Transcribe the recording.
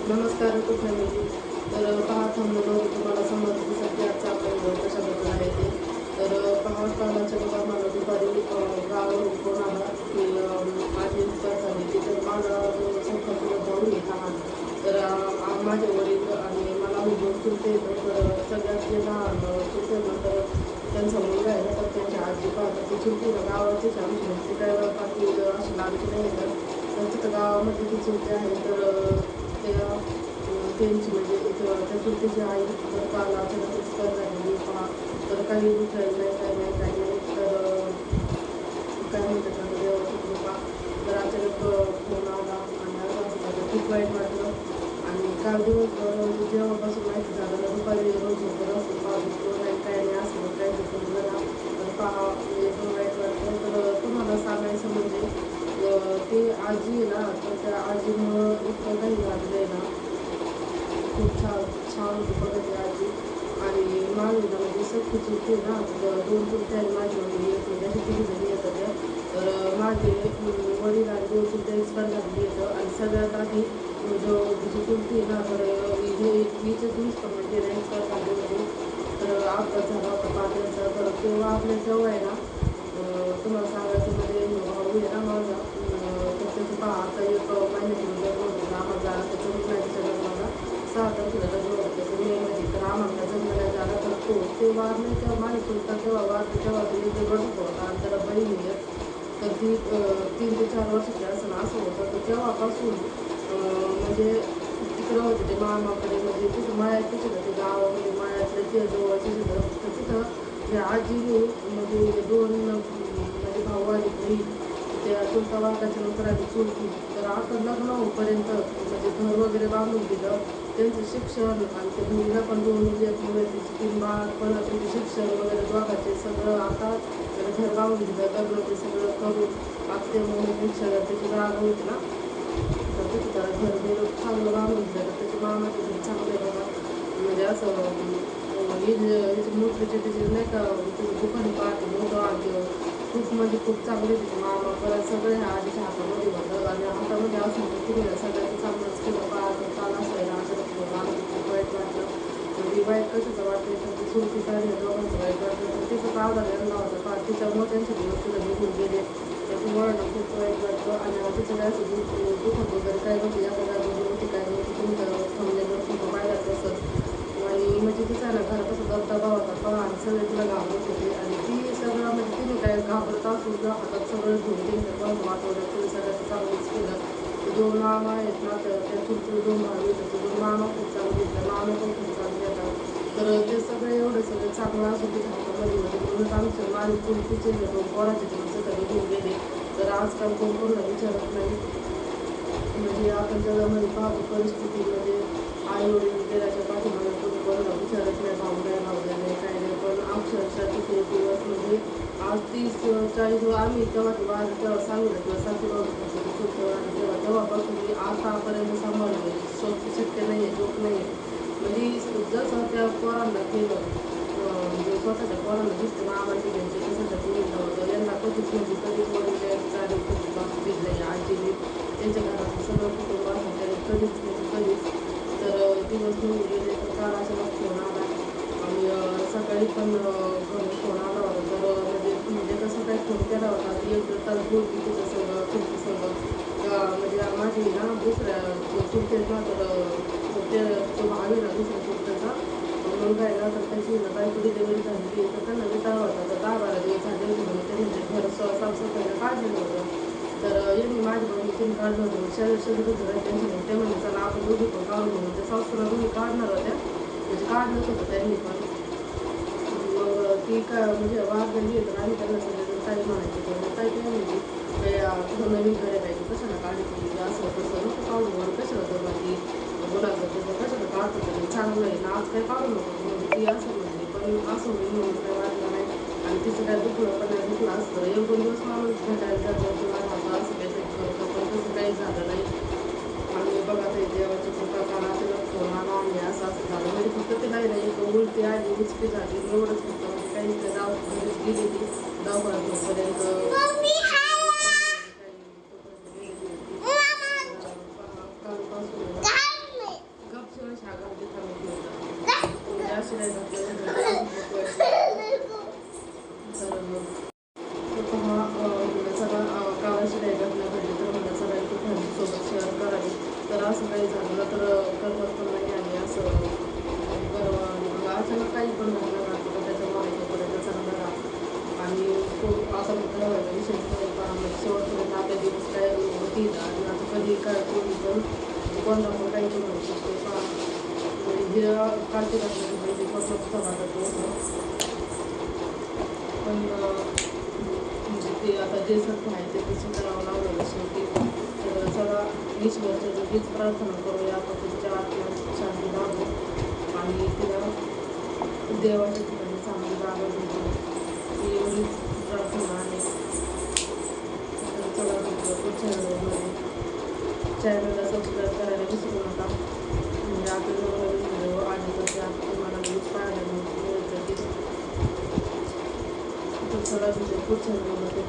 नमस्कार to family. तर पहा थांबलेलो तुम्हाला समजण्यासाठी आजचा आपला व्हिडिओ कशाबद्दल आहे ते. तर पहा कामाच्या बघा मला दुपारी गावावरून फोन आला की माझी एक्सपायर झाली की तर माझा संपर्क जाऊन येत आहात. तर माझे वडील आणि मला दोन चुलते येतो. तर सगळ्यात जे लहान चुलते नंतर त्यांचा मुलगा आहे तर त्यांची आजी पाहतात ती चुलती गावाचीच आमची ते काय बाकी अशी लांबची नाही तर तिथं गावामध्ये ती चुलती आहे. तर त्यांची म्हणजे त्या चुलतीची आई तर काल अचानक एक्सपायर झालेली पहा. तर काही विचारलं नाही काही नाही काही नाही. तर काय म्हणतात ना देवाची कृपा. तर अचानक फोन आला आणि असं माझं खूप वाईट वाटलं. आणि काल दिवसभर जेव्हापासून माहिती झालं ना दुपारी रोज झोपत असतो पाहतो नाही काय नाही असं काय झोपून जरा तर पहा एकदम वाईट वाटलं. तर तुम्हाला सांगायचं म्हणजे ते आजी आहे ना तर त्या आजीमुळं इतकं काही वाटलं आहे ना खूप छान छान होती बघा ती आजी. आणि माझी ना म्हणजे सख्खी चुलती ना दोन चुलत्या आणि माझी म्हणजे एक म्हणजे अशी तिघी जणी येतात त्या. तर माझे वडील आणि दोन चुलत्या एक्सपायर झालेली येतं. आणि सगळ्यात आधी जो तिची चुलती आहे ना तर हिचे दिवस पण म्हणजे एक्सपायर झाली होती. तर अपघात झाला होता पाठीचा. तर तेव्हा आपल्या तेव्हा आहे ना तुम्हाला सांगायचं म्हणजे भाऊ आहे ना माझा तर त्याचं पहा आता एक महिन्याची लग्न होतं आम्हाला जायला त्याचं मुलाच्या लग्नाला 6 तारखेला लग्न होतं त्याचं मेमध्ये. तर आम्हाला जन्माला झाला तर ते वारले तेव्हा माझी चुलता तेव्हा वारले तेव्हा ते एक रडत होता आणि त्याला बहीण आहे तर ती 3 ते 4 वर्षाची असं असं होतं. तर तेव्हापासून म्हणजे तिकडं होते ते मामाकडे म्हणजे तिथं मायात तिथे ते गावामध्ये मायातले ते जवळचे तिथं तर तिथं त्या आजीने म्हणजे दोन म्हणजे भाऊ आणि बहीण त्या चुलता वाघाच्या नंतर आधी चुलती. तर आता लग्न होईपर्यंत म्हणजे घर वगैरे बांधून दिलं त्यांचं शिक्षण आणि ते मुलीला पण 2 मुली मुलं तिची 3 बाळ पण त्यांचे शिक्षण वगैरे दोघांचे सगळं आता घर बांधून दिलं लग्न ते सगळं करून आता ते मुलीपेक्षा त्याची जागा होती ना तर तिथे त्याला घर बिर चांगलं बांधून दिलं. तर त्याच्या मामाचे घर चांगले बघा म्हणजे असं मोठीचे त्याचे नाही का दुकान पाहते मोठं आणि खूप म्हणजे खूप चांगले तिथे मामा परत सगळे ह्या आधीच्या हातामध्ये होतं. आणि हातामध्ये असं होतं की सगळ्यांचं चांगलंच केलं पाहत चाल असायला असं मला खूप वाईट वाटलं. म्हणजे वाईट कशाचं वाटतं तर ते सुरतीचं आणि दोघांचं वाईट वाटलं. तर तिथं आधार यांना होता पहा तिच्यामुळे त्यांचे दिवस तिथं निघून गेले. त्याच्यामुळे खूप वाईट वाटतं. आणि तिचं काय असं दुखत वगैरे काय नव्हती या जागेवर नव्हती काय नव्हती तुमचं थांबल्यावर खूप पाहिलं तसं. आणि म्हणजे तिचा ना घरापासून दबदबा होता पहा आणि सगळे तिला घाबरत होते. आणि ती सगळं म्हणजे तिने काय घाबरत असून हातात सगळं घेऊन त्यांच्या वाटवण्यात तिने सगळ्याचं चांगलंच केलं. ते 2 मामा आहेत ना तर त्या चुलते 2 भाऊ येतात ते 2 मामा खूप चांगले येतात मामा पण खूप चांगले येतात. तर ते सगळे एवढे सगळे चांगलं असून तिच्या हातामध्ये होते म्हणून आमचे माझे चुलतीचे 2 पोराचे दिवस सगळे घेऊन गेले. तर आजकाल कोण कोणाला विचारत नाही. म्हणजे आपण जगामध्ये पाहतो परिस्थिती म्हणजे आई वडील गेल्याच्या पाठीमागे कोणी कोणाला विचारत नाही भाऊ नाही काही नाही. पण अक्षरशः तिथे दिवस म्हणजे आज 30-40 आम्ही तेव्हा ते वाद तेव्हा सांगितलं किंवा सासूबाबा तेव्हापासून मी आतापर्यंत सांभाळले शक्य नाही आहे जोक नाही आहे. म्हणजे जसं त्या पोरांना केलं म्हणजे स्वतःच्या पोरांना दिसते मामाची घ्यायचे तसं मुलींना होतं यांना कधीच म्हणजे कधीच वडील चालेल कधी बाबतीत नाही आजीने त्यांच्या घरात सगळं कुटुंब असं त्याने कधीच कधीच. तर दिवस निघून गेले तर काल अचानक फोन आला आणि सकाळी पण फोन आला होता. तर म्हणजे कसं काय फोन केला होता ती 1 तास बोलली तिचं सगळं तुमचं सगळं म्हणजे माझी ना दुसऱ्या चुलते ना तर ते तो भाव आहे ना दुसऱ्या चुलत्याचा मुलगा आहे ना तर त्याची ना बायको डिलिव्हरी झालेली तर त्यांना विचार होता तर 10-12 दिवस झाले होते म्हणून त्यांनी घर साफसफाईला काढलेलं होतं. तर यांनी माझ्या बहिणीने काढलं होतं शरीर घर त्यांची ते म्हणजे चला आपण दोघी पण काढून म्हणून त्या सासूला दोघी काढणार होत्या म्हणजे काढलंच होतं त्यांनी पण. मग ती काय म्हणजे वाद गेली तर आम्ही त्यांना सगळ्यांना ताई म्हणायची पण ताई काय म्हणली तुझं नवीन घर आहे पाहिजे कशाला काढली असं तसं नको काढून म्हणून कशाला जमाती बोलायचं तुझं कशाला काढतो तरी चांगलं आहे ना आज काय काढू नको म्हणजे ती असं म्हणली. पण असं होईल म्हणून काय वाटलं नाही. आणि तिचं काय दुखलं पण नाही दुखलं असतं 1-2 दिवस माणूस भेटायला जातो किंवा राहतो असं काहीतरी करतं पण तसं काही झालं नाही. आणि बघा ते देवाच्या कृपा काळात फोन आला आणि असं असं झालं म्हणजे फक्त ते नाही एक उलटी आली उचकी झाली एवढंच फक्त म्हणजे काही घरीच गेली ती दवाखान्यापर्यंत कालपासून शिराय घातलं तर पहा सगळा काळा शिराय घातल्या पाहिजे तर मला सगळ्यांची फॅमिलीसोबत शेअर करावी. तर असं काही झालं तर करमत पण नाही आणि असं अचानक काही पण घडलं राहतं तर त्याच्यामुळे पर्यंत चांगलं राहतं आणि खूप असं म्हटलं व्हायला विशेष म्हणजे शेवटपर्यंत आपले दिवस काय होतील आणि आता कधी काय कोणी पण कोणता पण काही पण होऊ शकतो का म्हणजे जे काळजी घातली पाहिजे स्वतः वाटत होतं पण म्हणजे ते आता जे सत्य आहे ते करावं लावलं शेवटी. तर सगळा ईश्वरच्या हीच प्रार्थना करूया आपण तिच्या आत्म्यात शांती लावू आणि तिला देवाच्या ठिकाणी चांगली जागा देतो ही एवढीच प्रार्थना आहे. तर चला पुढच्या व्हिडिओमध्ये चॅनलला सबस्क्राईब करायला विसरू नका म्हणजे आपल्याला नवीन व्हिडिओ आले तर ते तुम्हाला न्यूज पाहायला मिळतं. तर चला पुढच्या व्हिडिओमध्ये